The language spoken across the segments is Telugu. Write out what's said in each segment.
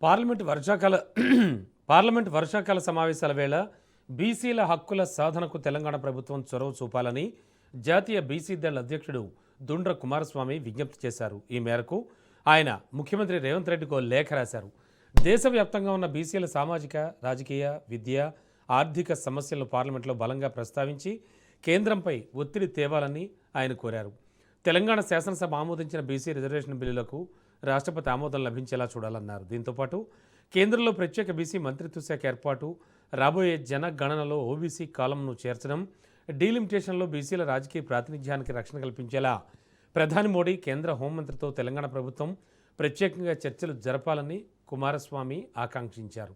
పార్లమెంట్ వర్షాకాల సమావేశాల వేళ బీసీల హక్కుల సాధనకు తెలంగాణ ప్రభుత్వం చొరవ చూపాలని జాతీయ బీసీ దళ అధ్యక్షుడు దుండ్ర కుమారస్వామి విజ్ఞప్తి చేశారు. ఈ మేరకు ఆయన ముఖ్యమంత్రి రేవంత్ రెడ్డికి లేఖ రాశారు. దేశవ్యాప్తంగా ఉన్న బీసీల సామాజిక, రాజకీయ, విద్య, ఆర్థిక సమస్యలను పార్లమెంట్లో బలంగా ప్రస్తావించి కేంద్రంపై ఒత్తిడి తేవాలని ఆయన కోరారు. తెలంగాణ శాసనసభ ఆమోదించిన బీసీ రిజర్వేషన్ బిల్లులకు రాష్ట్రపతి ఆమోదం లభించేలా చూడాలన్నారు. దీంతోపాటు కేంద్రంలో ప్రత్యేక బీసీ మంత్రిత్వ శాఖ ఏర్పాటు, రాబోయే జనగణనలో ఓబీసీ కాలంను చేర్చడం, డీలిమిటేషన్లో బీసీల రాజకీయ ప్రాతినిధ్యానికి రక్షణ కల్పించేలా ప్రధాని మోడీ, కేంద్ర హోంమంత్రితో తెలంగాణ ప్రభుత్వం ప్రత్యేకంగా చర్చలు జరపాలని కుమారస్వామి ఆకాంక్షించారు.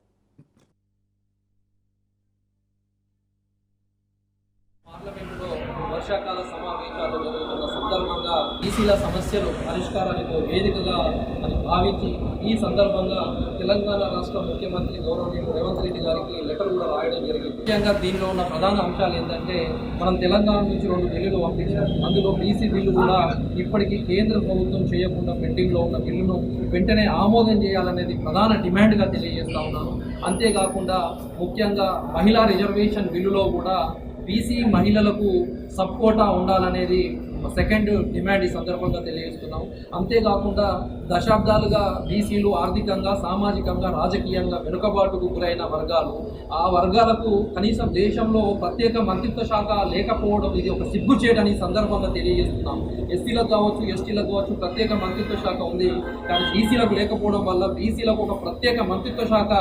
పార్లమెంటులో వర్షాకాల సమావేశాలు జరుగుతున్న సందర్భంగా బీసీల సమస్యలు పరిష్కారానికి వేదికగా అని భావించి ఈ సందర్భంగా తెలంగాణ రాష్ట్ర ముఖ్యమంత్రి గౌరవనీయులు రేవంత్ రెడ్డి గారికి లెటర్ కూడా రాయడం జరిగింది. ముఖ్యంగా దీనిలో ఉన్న ప్రధాన అంశాలు ఏంటంటే, మనం తెలంగాణ నుంచి 2 బిల్లులు పంపించాం. అందులో బీసీ బిల్లు కూడా ఇప్పటికీ కేంద్ర ప్రభుత్వం చేయకుండా పెండింగ్లో ఉన్న బిల్లును వెంటనే ఆమోదం చేయాలనేది ప్రధాన డిమాండ్గా తెలియజేస్తా ఉన్నాను. అంతేకాకుండా ముఖ్యంగా మహిళా రిజర్వేషన్ బిల్లులో కూడా బీసీ మహిళలకు సబ్ కోటా ఉండాలనేది సెకండ్ డిమాండ్ ఈ సందర్భంగా తెలియజేస్తున్నాం. అంతేకాకుండా దశాబ్దాలుగా బీసీలు ఆర్థికంగా, సామాజికంగా, రాజకీయంగా వెనుకబాటుకు గురైన వర్గాలు, ఆ వర్గాలకు కనీసం దేశంలో ప్రత్యేక మంత్రిత్వ శాఖ లేకపోవడం ఇది ఒక సిగ్గుచేటని సందర్భంగా తెలియజేస్తున్నాం. ఎస్సీలకు కావచ్చు, ఎస్టీలకు కావచ్చు ప్రత్యేక మంత్రిత్వ శాఖ ఉంది, కానీ బీసీలకు లేకపోవడం వల్ల బీసీలకు ఒక ప్రత్యేక మంత్రిత్వ శాఖ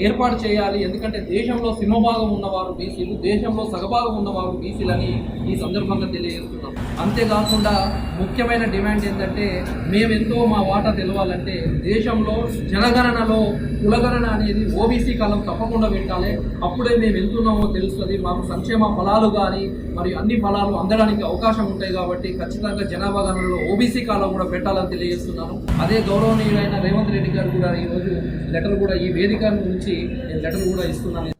ఏర్పాటు చేయాలి. ఎందుకంటే దేశంలో సింహభాగం ఉన్నవారు బీసీలు, దేశంలో సగభాగం ఉన్నవారు బీసీలని ఈ సందర్భంగా తెలియజేస్తున్నాం. అంతేకాకుండా ముఖ్యమైన డిమాండ్ ఏంటంటే, మేమెంతో మా వాటా తెలవాలంటే దేశంలో జనగణనలో కులగణన అనేది ఓబీసీ కాలం తప్పకుండా పెట్టాలి. అప్పుడే మేము ఎంతున్నామో తెలుస్తుంది. మాకు సంక్షేమ ఫలాలు కానీ మరియు అన్ని ఫలాలు అందడానికి అవకాశం ఉంటాయి. కాబట్టి ఖచ్చితంగా జనాభా గణనలో ఓబీసీ కాలం కూడా పెట్టాలని తెలియజేస్తున్నాను. అదే గౌరవనీయులైన రేవంత్ రెడ్డి గారు కూడా ఈరోజు లెటర్ కూడా ఈ వేదిక నుంచి నేను లెటర్ కూడా ఇస్తున్నాను.